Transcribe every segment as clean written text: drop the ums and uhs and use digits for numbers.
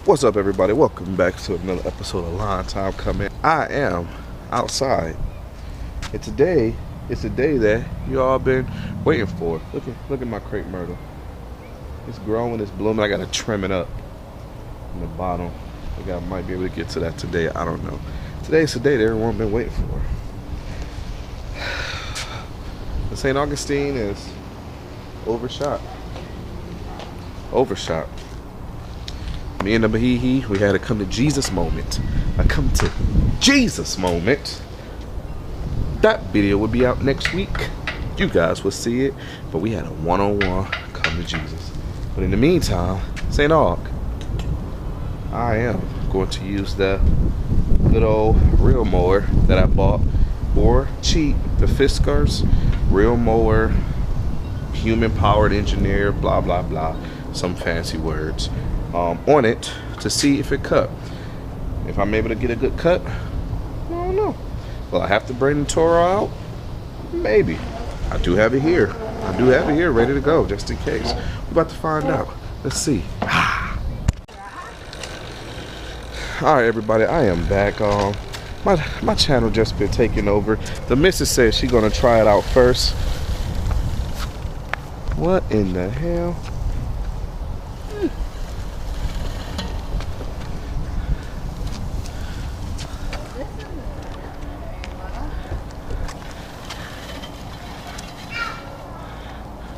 What's up, everybody? Welcome back to another episode of Line Time Coming. I am outside, and today it's a day that you all been waiting for. Look at my crepe myrtle. It's growing, it's blooming. I gotta trim it up in the bottom. I think I might be able to get to that today. I don't know. Today's the day that everyone been waiting for. The St Augustine is overshot. Me and the Bahihi, we had a come to Jesus moment. A come to Jesus moment. That video will be out next week. You guys will see it. But we had a one-on-one come to Jesus. But in the meantime, St. Aug, I am going to use the good old Reel Mower that I bought for cheap. The Fiskars Reel Mower, human-powered engineer, blah, blah, blah. Some fancy words. On it to see if it cut. If I'm able to get a good cut, I don't know. Will I have to bring the Toro out? Maybe. I do have it here. Ready to go just in case. We're about to find out. Let's see. Alright, everybody, I am back. My channel just been taken over. The missus says she's gonna try it out first. What in the hell?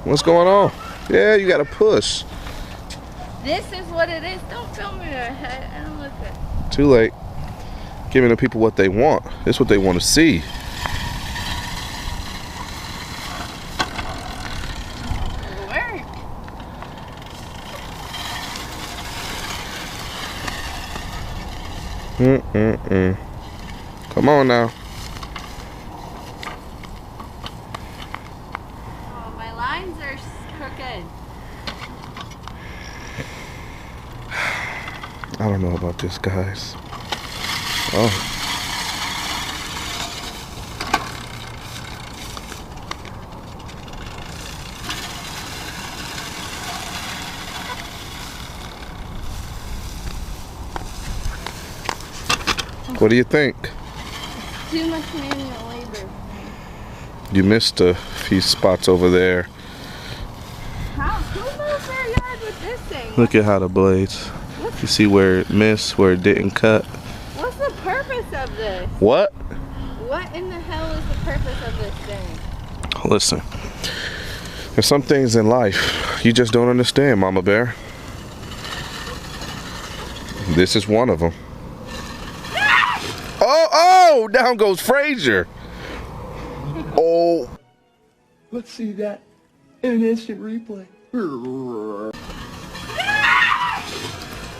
What's going on? Yeah, you gotta push. This is what it is. Don't film me. I don't look good. Too late. Giving the people what they want. This is what they want to see. It'll work. Come on now. Lines are crooked. I don't know about this, guys. Oh. What do you think? Too much manual labor. You missed a few spots over there. How? Who mows their yard with this thing? Look at how the blades. You see where it missed, where it didn't cut. What's the purpose of this? What? What in the hell is the purpose of this thing? Listen, there's some things in life you just don't understand, Mama Bear. This is one of them. Oh, down goes Frazier. Oh. Let's see that in an instant replay.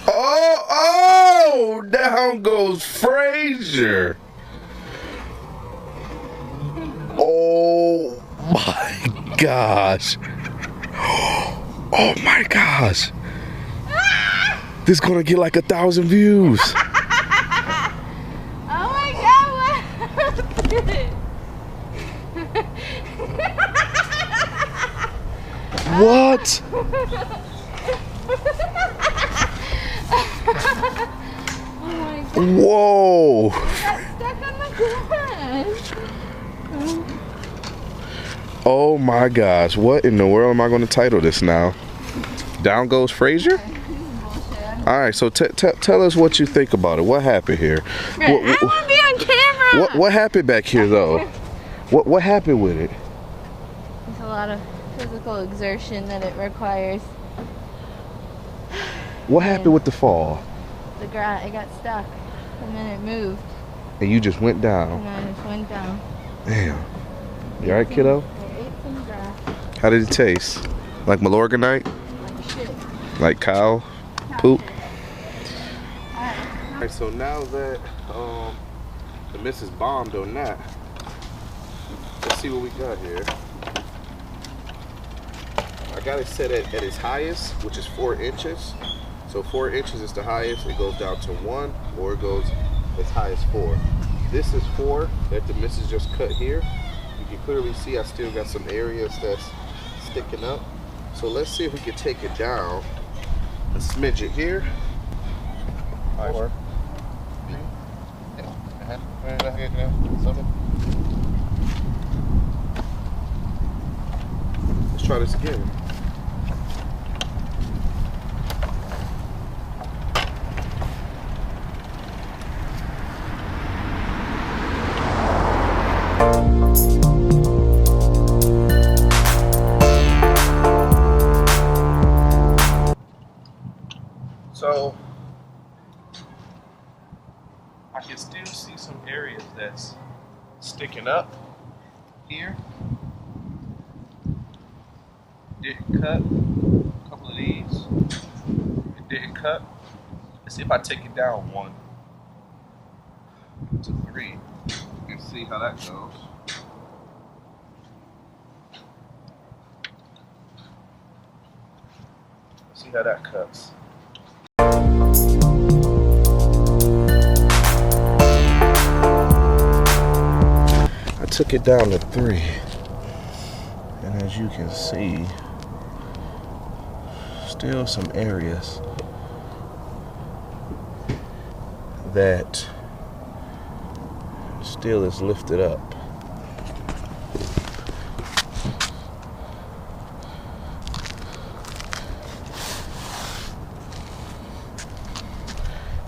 Oh, down goes Frazier. Oh my gosh. Oh my gosh. This is gonna get like 1,000 views. Oh my God, what happened? What? Oh my God. Whoa. I got stuck on the grass. Oh my gosh. What in the world am I going to title this now? Down goes Frazier? Alright, so tell us what you think about it. What happened here? I want to be on camera. What happened back here though? What happened with it? There's a lot of physical exertion that it requires. What happened with the fall? The grass, it got stuck, and then it moved, And you just went and down. then it just went down. Damn. You alright, kiddo? I ate some grass, How did it taste? Like Malorganite? like shit. Like cow poop? Alright. Alright, so now that the missus bombed on that, let's see what we got here. I got it set at its highest, which is 4 inches. So 4 inches is the highest. It goes down to 1, or it goes as high as 4. This is 4 that the missus just cut here. You can clearly see I still got some areas that's sticking up. So let's see if we can take it down and smidge it here. 4. Let's try this again. So I can still see some areas that's sticking up here. Didn't cut. A couple of these. It didn't cut. Let's see if I take it down 1 to 3 and see how that goes. See how that cuts. I took it down to 3, and as you can see, still some areas that still is lifted up.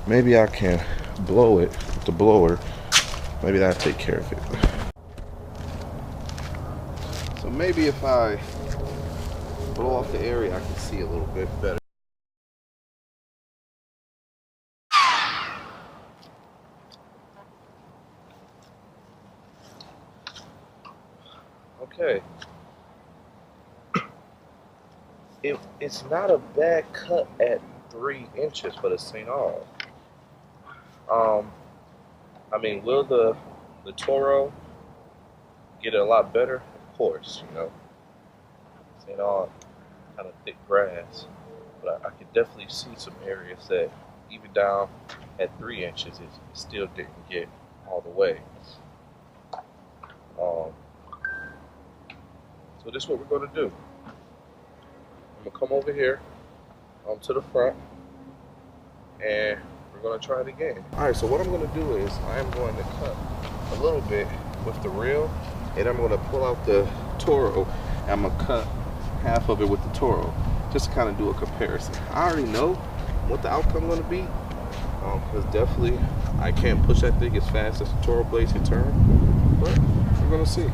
Maybe I can blow it with the blower. Maybe that'll take care of it. So maybe if I blow off the area, I can see a little bit better. Okay. It's not a bad cut at 3 inches for the St. Aug. I mean, will the Toro get it a lot better? Of course, you know. St. Aug, kind of thick grass, but I could definitely see some areas that even down at 3 inches, it still didn't get all the way. So this is what we're gonna do. I'm gonna come over here to the front, and we're gonna try it again. All right, so what I'm gonna do is I am going to cut a little bit with the reel, and I'm gonna pull out the Toro, and I'm gonna cut half of it with the Toro, just to kind of do a comparison. I already know what the outcome gonna be, because definitely I can't push that thing as fast as the Toro blades can turn, but we're gonna see.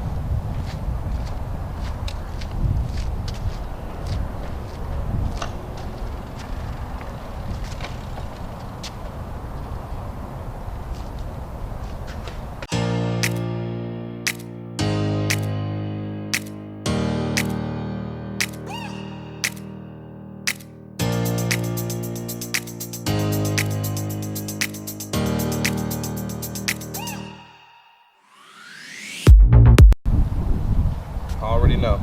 Already know.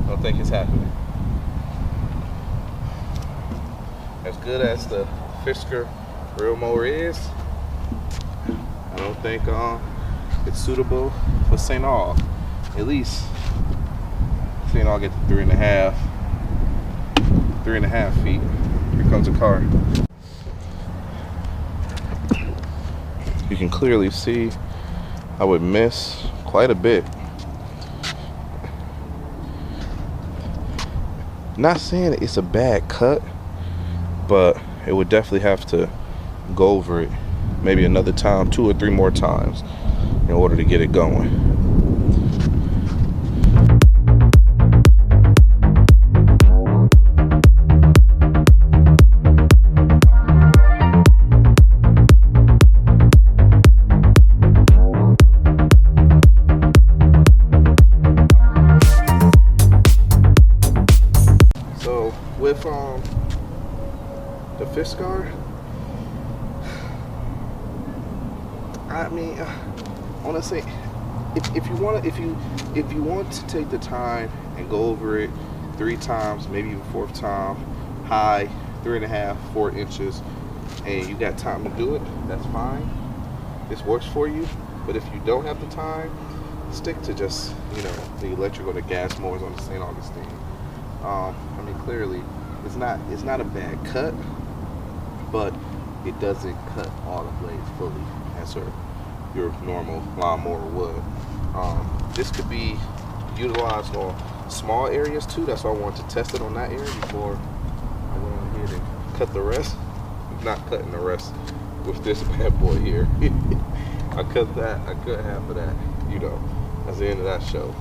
Don't think it's happening. As good as the Fiskars Reel Mower is, I don't think it's suitable for St. Aug. At least St. Aug get to 3.5 feet. Here comes a car. You can clearly see I would miss quite a bit. Not saying it's a bad cut, but it would definitely have to go over it maybe another time, 2 or 3 more times in order to get it going. With the Fiskars, I mean, I want to say, if you want to take the time and go over it 3 times, maybe even 4th time, high 3.5, 4 inches, and you got time to do it, that's fine. This works for you. But if you don't have the time, stick to just, you know, the electric or the gas mowers on the St. Augustine. I mean, clearly It's not a bad cut, but it doesn't cut all the blades fully as your normal lawnmower would. This could be utilized on small areas too. That's why I wanted to test it on that area before I went on ahead and cut the rest. I'm not cutting the rest with this bad boy here. I cut half of that, you know, that's the end of that show,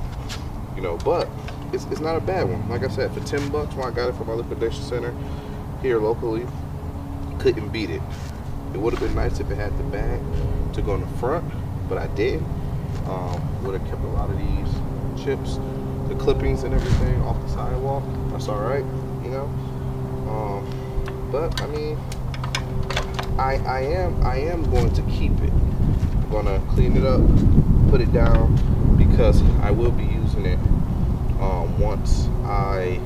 you know. But it's not a bad one. Like I said, for $10 when I got it from my liquidation center here locally, couldn't beat it. It would have been nice if it had the bag to go in the front, but I didn't. Would have kept a lot of these chips, the clippings and everything off the sidewalk. That's all right, you know. But I mean, I am going to keep it. I'm gonna clean it up, put it down, because I will be using it once I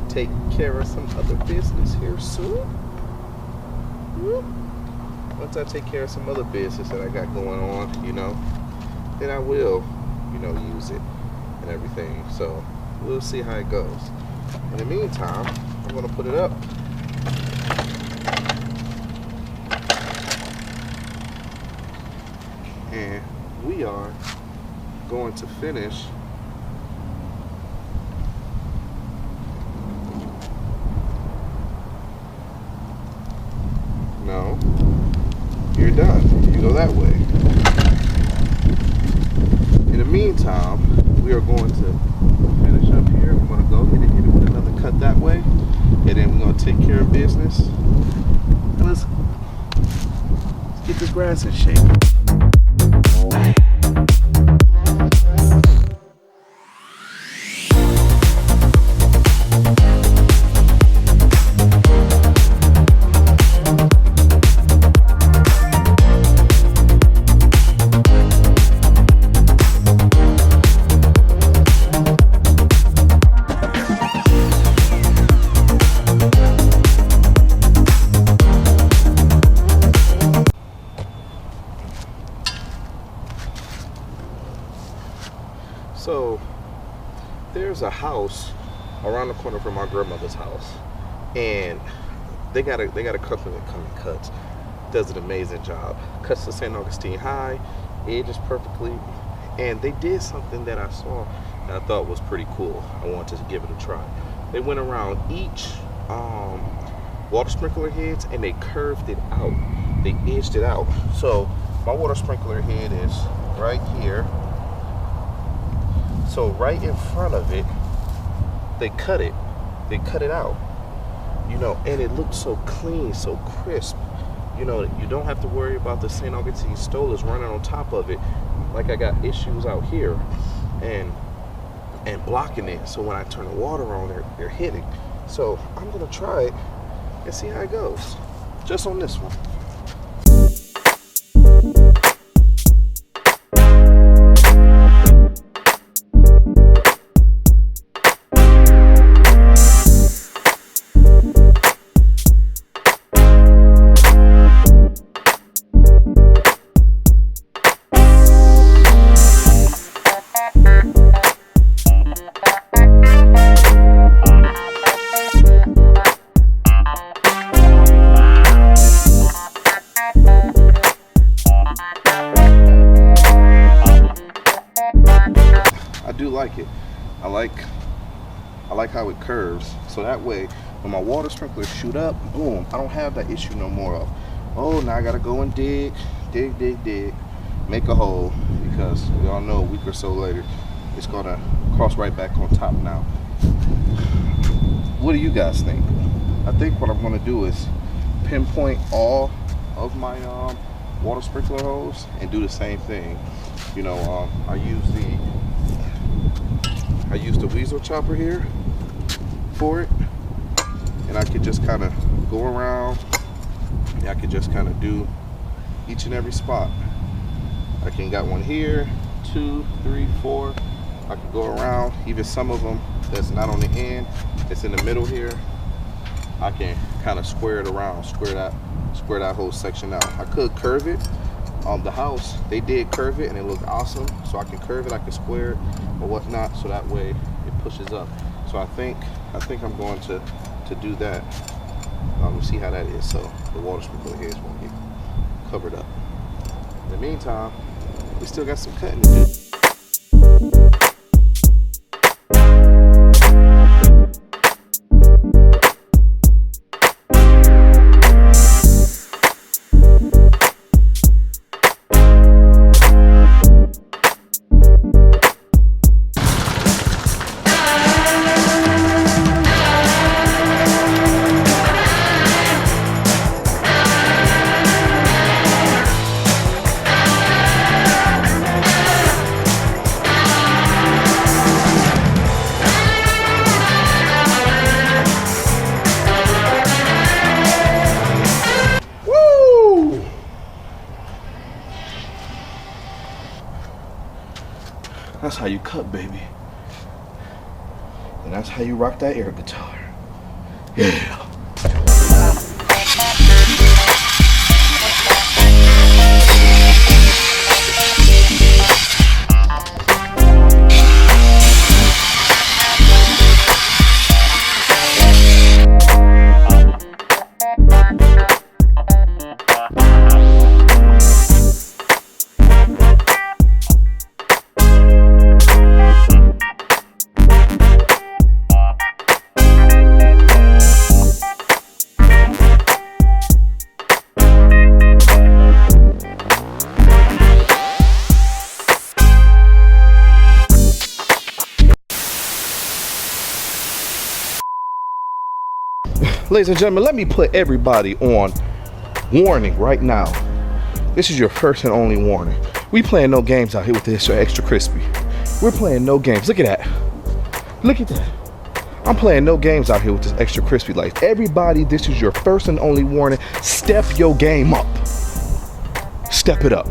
take care of some other business here soon. Once I take care of some other business that I got going on, you know, then I will, you know, use it and everything. So we'll see how it goes. In the meantime, I'm gonna put it up. And we are going to finish no, you're done. You go that way. In the meantime, we are going to finish up here. I'm going to go ahead and hit it with another cut that way, and then we're going to take care of business. And let's get the grass in shape. So there's a house around the corner from my grandmother's house, and they got a company that comes and cuts. Does an amazing job. Cuts the St Augustine high, edges perfectly, and they did something that I saw that I thought was pretty cool. I wanted to give it a try. They went around each water sprinkler heads and they curved it out. They edged it out. So my water sprinkler head is right here. So right in front of it, they cut it out, you know, and it looks so clean, so crisp. You know, you don't have to worry about the St. Augustine stolers running on top of it, like I got issues out here, and blocking it. So when I turn the water on, they're hitting. So I'm gonna try it and see how it goes, just on this one. I do like it. I like how it curves. So that way, when my water sprinklers shoot up, boom, I don't have that issue no more of, oh, now I gotta go and dig, make a hole, because we all know a week or so later, it's gonna cross right back on top now. What do you guys think? I think what I'm gonna do is pinpoint all of my water sprinkler holes and do the same thing. You know, I use the weasel chopper here for it, and I could just kind of go around, and I could just kind of do each and every spot. I can got one here, 2, 3, 4. I can go around, even some of them that's not on the end, it's in the middle here. I can kind of square it around, square that whole section out. I could curve it. The house, they did curve it and it looked awesome, so I can curve it, I can square it or whatnot, so that way it pushes up. So I think I'm going to do that. We'll see how that is. So the water sprinkler heads won't get covered up. In the meantime, we still got some cutting to do. That's how you cut, baby. And that's how you rock that air guitar. Yeah. Ladies and gentlemen, let me put everybody on warning right now. This is your first and only warning. We playing no games out here with this extra crispy. We're playing no games. Look at that. Look at that. I'm playing no games out here with this extra crispy. Like, everybody, this is your first and only warning. Step your game up. Step it up.